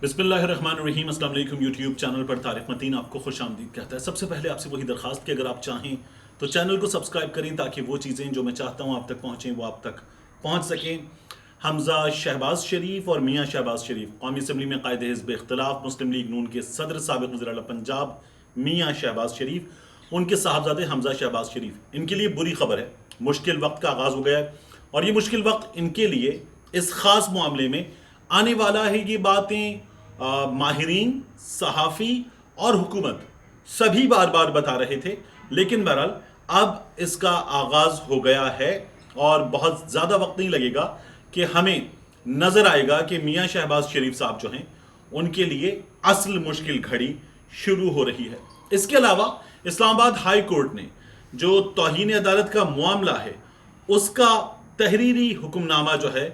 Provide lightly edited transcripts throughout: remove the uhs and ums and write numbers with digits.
बिस्मिल्लाहिर्रहमानिर्रहीम। अस्सलाम वालेकुम। यूट्यूब चैनल पर तारिक मतीन आपको खुश आमदीद कहता है। सबसे पहले आपसे वही दरखास्त कि अगर आप चाहें तो चैनल को सब्सक्राइब करें ताकि वो चीज़ें जो मैं चाहता हूँ आप तक पहुँचें वो आप तक पहुँच सकें। हमजा शहबाज शरीफ और मियाँ शहबाज शरीफ कौमी असम्बली में कायदे हिज़्ब इख्तिलाफ मुस्लिम लीग नून के सदर साबिक़ वज़ीर आला पंजाब मियाँ शहबाज शरीफ, उनके साहबजादे हमजा शहबाज शरीफ, इनके लिए बुरी खबर है। मुश्किल वक्त का आगाज़ हो गया है और ये मुश्किल वक्त इनके लिए इस ख़ास मामले में आने वाला है। ये बातें माहिरीन, सहाफ़ी और हुकूमत सभी बार बार बता रहे थे, लेकिन बहरहाल अब इसका आगाज़ हो गया है और बहुत ज़्यादा वक्त नहीं लगेगा कि हमें नज़र आएगा कि मियाँ शहबाज शरीफ साहब जो हैं उनके लिए असल मुश्किल घड़ी शुरू हो रही है। इसके अलावा इस्लामाबाद हाई कोर्ट ने जो तौहीन अदालत का मामला है उसका तहरीरी हुक्मनामा जो है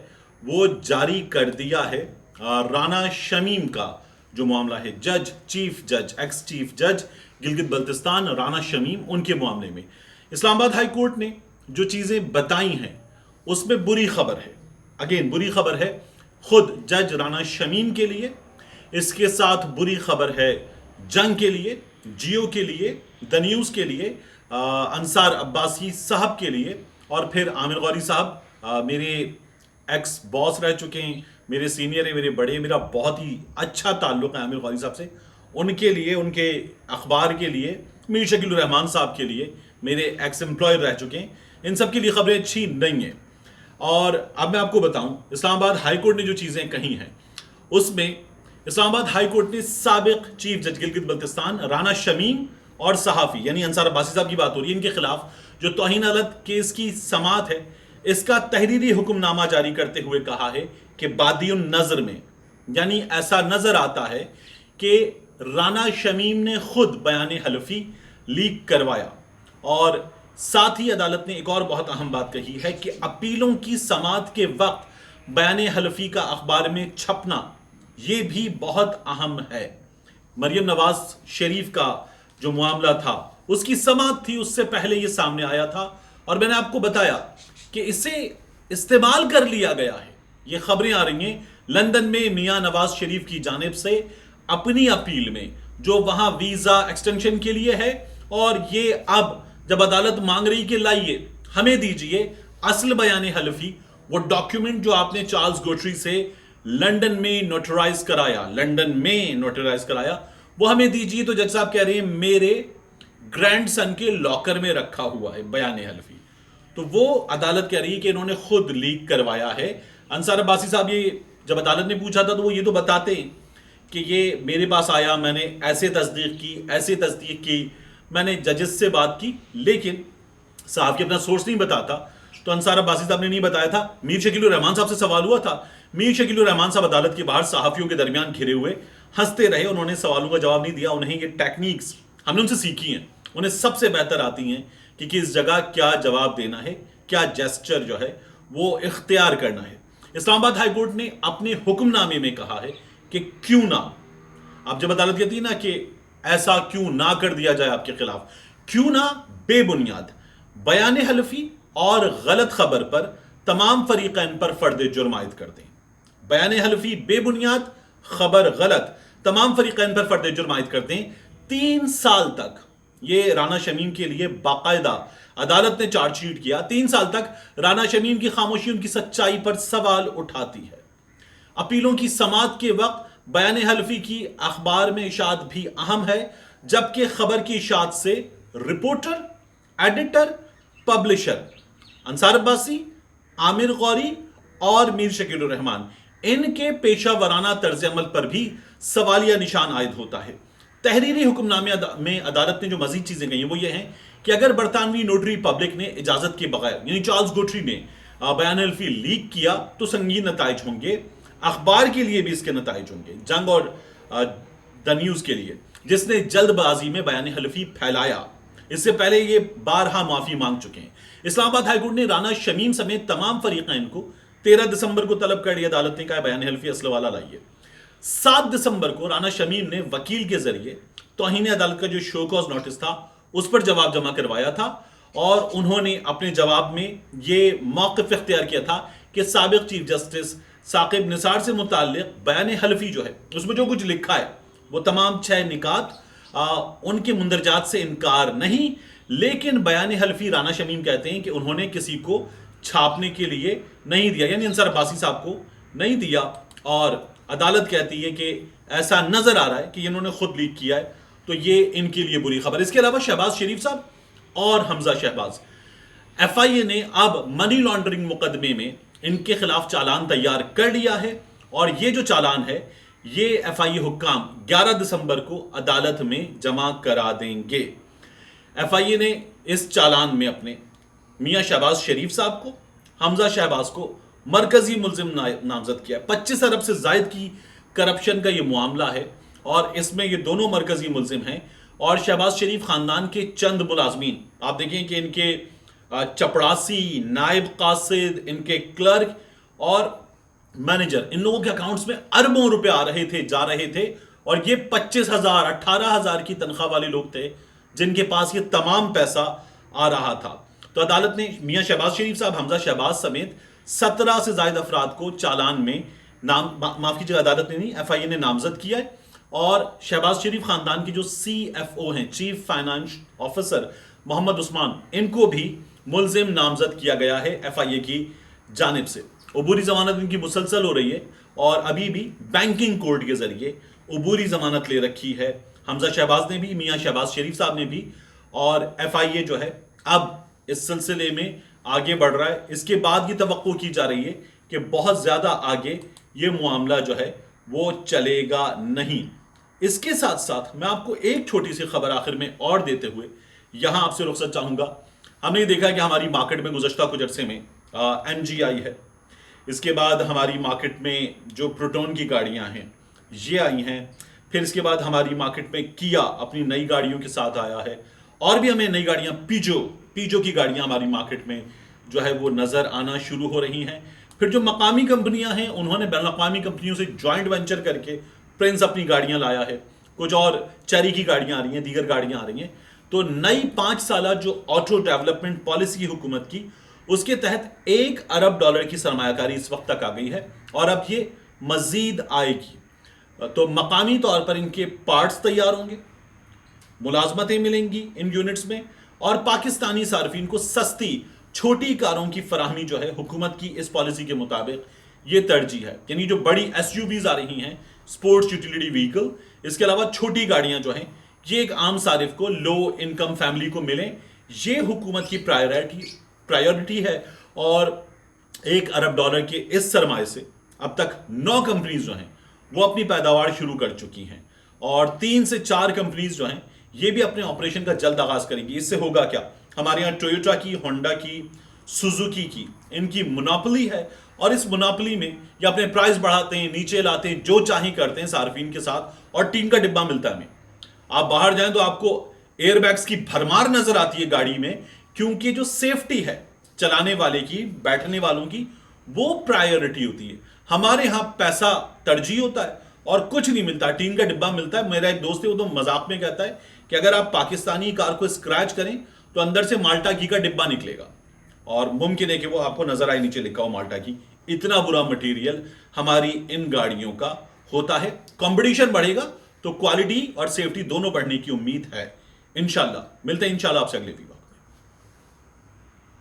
वो जारी कर दिया है। राना शमीम का जो मामला है, जज, चीफ जज, एक्स चीफ जज गिलगित बल्तिस्तान राना शमीम, उनके मामले में इस्लामाबाद हाई कोर्ट ने जो चीज़ें बताई हैं उसमें बुरी खबर है। अगेन बुरी खबर है खुद जज राना शमीम के लिए, इसके साथ बुरी खबर है जंग के लिए, जियो के लिए, द न्यूज़ के लिए, अंसार अब्बासी साहब के लिए, और फिर आमिर गौरी साहब मेरे एक्स बॉस रह चुके हैं, मेरे सीनियर है, मेरे बड़े, मेरा बहुत ही अच्छा ताल्लुक़ है आमिर गौरी साहब से, उनके लिए, उनके अखबार के लिए, मीर शकील रहमान साहब के लिए, मेरे एक्स एम्प्लॉय रह चुके हैं, इन सब के लिए खबरें अच्छी नहीं हैं। और अब मैं आपको बताऊं इस्लामाबाद हाई कोर्ट ने जो चीज़ें कही हैं उसमें इस्लामाबाद हाई कोर्ट ने साबिक चीफ जज गिलगित बल्तिस्तान राना शमीम और सहाफ़ी यानी अंसार अब्बासी साहब की बात हो रही है, इनके खिलाफ जो तौहीन अदालत केस की समात है इसका तहरीरी हुक्मनामा जारी करते हुए कहा है कि बादियुन नज़र में, यानी ऐसा नज़र आता है कि राना शमीम ने खुद बयान हलफी लीक करवाया। और साथ ही अदालत ने एक और बहुत अहम बात कही है कि अपीलों की समात के वक्त बयान हलफी का अखबार में छपना यह भी बहुत अहम है। मरियम नवाज शरीफ का जो मामला था उसकी समात थी, उससे पहले यह सामने आया था और मैंने आपको बताया कि इसे इस्तेमाल कर लिया गया है। ये खबरें आ रही हैं लंदन में मियां नवाज शरीफ की जानिब से अपनी अपील में जो वहां वीजा एक्सटेंशन के लिए है, और ये अब जब अदालत मांग रही कि लाइए हमें दीजिए असल बयान हलफी, वो डॉक्यूमेंट जो आपने चार्ल्स गोट्री से लंदन में नोटराइज कराया, लंदन में नोटराइज कराया, वो हमें दीजिए। तो जज साहब कह रहे हैं मेरे ग्रैंडसन के लॉकर में रखा हुआ है बयान हलफी। तो वो अदालत कह रही है कि इन्होंने खुद लीक करवाया है। अंसार अब्बासी साहब ये जब अदालत ने पूछा था तो वो ये तो बताते हैं कि ये मेरे पास आया, मैंने ऐसे तस्दीक की, मैंने जजेस से बात की, लेकिन साहब की अपना सोर्स नहीं बताता। तो अंसार अब्बासी साहब ने नहीं बताया था। मीर शकील रहमान साहब से सवाल हुआ था, मीर शकील रहमान साहब अदालत के बाहर सहाफ़ियों के दरमियान घिरे हुए हंसते रहे, उन्होंने सवालों का जवाब नहीं दिया। उन्हें ये टेक्निक्स हमने उनसे सीखी हैं, उन्हें सबसे बेहतर आती हैं कि किस जगह क्या जवाब देना है, क्या जेस्चर जो है वो इख्तियार करना है। इस्लामाबाद हाई कोर्ट ने अपने हुक्मनामे में कहा है कि क्यों ना, अब जब अदालत कहती है ना कि ऐसा क्यों ना कर दिया जाए आपके खिलाफ, क्यों ना बेबुनियाद बयान हलफी और गलत खबर पर तमाम फरीकैन पर फर्द जुर्म आयद कर दें। बयान हलफी बेबुनियाद, खबर गलत, तमाम फरीकैन पर फर्द जुर्म आयद कर दें। 3 साल तक ये राना शमीम के लिए बाकायदा अदालत ने चार्जशीट किया। 3 साल तक राना शमीम की खामोशी उनकी सच्चाई पर सवाल उठाती है। अपीलों की समात के वक्त बयान हलफी की अखबार में इशात भी अहम है, जबकि खबर की इशात से reporter, editor, publisher Ansar Abbasi, Aamir Gauri और मीर शकील रहमान, इनके पेशा वराना तर्ज अमल पर भी सवालिया निशान आयद होता है। तहरीरी हुक्मनामे में अदालत ने जो मजीद चीजें कही वो ये हैं कि अगर बरतानवी नोटरी पब्लिक ने इजाजत के बगैर यानी चार्ल्स गोट्री ने बयान हलफी लीक किया तो संगीन नताइज होंगे, अखबार के लिए भी इसके नताइज होंगे, जंग और द न्यूज़ के लिए जिसने जल्दबाजी में बयान हलफी फैलाया। इससे पहले ये बारहा माफी मांग चुके हैं। इस्लामाबाद हाईकोर्ट ने राना शमीम समेत तमाम फरीकैन को 13 दिसंबर को तलब कर दिया। अदालत ने कहा बयान हलफी असल वाला लाइए। 7 दिसंबर को राना शमीम ने वकील के जरिए तौहीन अदालत का जो शो कॉज नोटिस था उस पर जवाब जमा करवाया था, और उन्होंने अपने जवाब में ये मौक़िफ़ इख्तियार किया था कि साबिक चीफ जस्टिस साकिब निसार से मुताल्लिक बयान हल्फी जो है उसमें जो कुछ लिखा है वो तमाम 6 निकात उनके मुंदरजात से इनकार नहीं, लेकिन बयान हल्फी राना शमीम कहते हैं कि उन्होंने किसी को छापने के लिए नहीं दिया, यानी अंसार अब्बासी साहब को नहीं दिया, और अदालत कहती है कि ऐसा नजर आ रहा है कि इन्होंने खुद लीक किया है, तो ये इनके लिए बुरी खबर। इसके अलावा शहबाज शरीफ साहब और हमजा शहबाज, एफआईए ने अब मनी लॉन्ड्रिंग मुकदमे में इनके खिलाफ चालान तैयार कर लिया है, और ये जो चालान है ये एफआईए हुक्काम 11 दिसंबर को अदालत में जमा करा देंगे। एफआईए ने इस चालान में अपने मियां शहबाज शरीफ साहब को, हमजा शहबाज को मरकजी मुल्जिम नामजद किया। 25 अरब से जायद की करप्शन का ये मामला है, और इसमें ये दोनों मरकजी मुल्जिम हैं, और शहबाज शरीफ खानदान के चंद मुलाजमीन आप देखें कि इनके चपड़ासी, नायब कासिद, इनके क्लर्क और मैनेजर, इन लोगों के अकाउंट्स में अरबों रुपए आ रहे थे, जा रहे थे, और ये 25,000 18,000 की तनख्वाह वाले लोग थे जिनके पास ये तमाम पैसा आ रहा था। तो अदालत ने मियां शहबाज शरीफ साहब, हमजा शहबाज समेत 17 से ज्यादा अफराद को चालान में माफ कीजिएगा, अदालत ने नहीं, एफआईए ने नामजद किया है, और शहबाज शरीफ खानदान के जो सीएफओ हैं, chief finance officer Mohammed Usman, इनको भी मुल्जिम नामजद किया गया है एफआईए की जानिब से। अबूरी जमानत इनकी मुसलसल हो रही है, और अभी भी बैंकिंग कोर्ट के जरिए अबूरी जमानत ले रखी है हमजा शहबाज ने भी, मियां शहबाज शरीफ साहब ने भी, और एफआईए जो है अब इस सिलसिले में आगे बढ़ रहा है। इसके बाद की तवक्को की जा रही है कि बहुत ज्यादा आगे ये मामला जो है वो चलेगा नहीं। इसके साथ साथ मैं आपको एक छोटी सी खबर आखिर में और देते हुए यहां आपसे रुखसत चाहूंगा। हमने देखा कि हमारी मार्केट में गुज़श्ता कुछ अरसे में MG है, इसके बाद हमारी मार्केट में जो प्रोटोन की गाड़ियां हैं ये आई हैं, फिर इसके बाद हमारी मार्केट में किया अपनी नई गाड़ियों के साथ आया है, और भी हमें नई गाड़ियां पीजो की गाड़ियां हमारी मार्केट में जो है वो नजर आना शुरू हो रही हैं। फिर जो मकामी कंपनियां हैं उन्होंने बैनुल-अक़वामी कंपनियों से ज्वाइंट वेंचर करके प्रिंस अपनी गाड़ियां लाया है, कुछ और चेरी की गाड़ियां आ रही हैं, दीगर गाड़ियां आ रही हैं। तो नई 5 साल जो ऑटो डेवलपमेंट पॉलिसी हुकूमत की, उसके तहत $1 अरब की सरमायाकारी इस वक्त तक आ गई है, और अब ये मजीद आएगी। तो मकामी तौर पर इनके पार्ट्स तैयार होंगे, मुलाजमतें मिलेंगी इन यूनिट्स में, और पाकिस्तानी सार्फिन को सस्ती छोटी कारों की फराहमी जो है हुकूमत की इस पॉलिसी के मुताबिक ये तरजीह है। यानी जो बड़ी SUVs आ रही हैं, स्पोर्ट्स यूटिलिटी व्हीकल, इसके अलावा छोटी गाड़ियां जो हैं ये एक आम सारिफ को, लो इनकम फैमिली को मिले, ये हुकूमत की प्रायोरिटी है। और $1 अरब के इस सरमाए से अब तक 9 कंपनीज जो हैं वो अपनी पैदावार शुरू कर चुकी हैं, और 3 से 4 कंपनीज जो हैं ये भी अपने ऑपरेशन का जल्द आगाज करेंगी। इससे होगा क्या, हमारे यहाँ टोयोटा की, होंडा की, सुजुकी की, इनकी मोनोपोली है, और इस मोनोपोली में ये अपने प्राइस बढ़ाते हैं, नीचे लाते हैं, जो चाहे करते हैं सार्फिन के साथ, और टीन का डिब्बा मिलता है हमें। आप बाहर जाएं तो आपको एयरबैग्स की भरमार नजर आती है गाड़ी में, क्योंकि जो सेफ्टी है चलाने वाले की, बैठने वालों की, वो प्रायोरिटी होती है। हमारे यहां पैसा तरजीह होता है और कुछ नहीं मिलता, टीन का डिब्बा मिलता है। मेरा एक दोस्त है वो तो मजाक में कहता है कि अगर आप पाकिस्तानी कार को स्क्रैच करें तो अंदर से माल्टा घी का डिब्बा निकलेगा, और मुमकिन है कि वो आपको नजर आए नीचे लिखा हो माल्टा घी। इतना बुरा मटेरियल हमारी इन गाड़ियों का होता है। कंपटीशन बढ़ेगा तो क्वालिटी और सेफ्टी दोनों बढ़ने की उम्मीद है। इंशाल्लाह मिलते हैं इंशाल्लाह आपसे अगले वीडियो।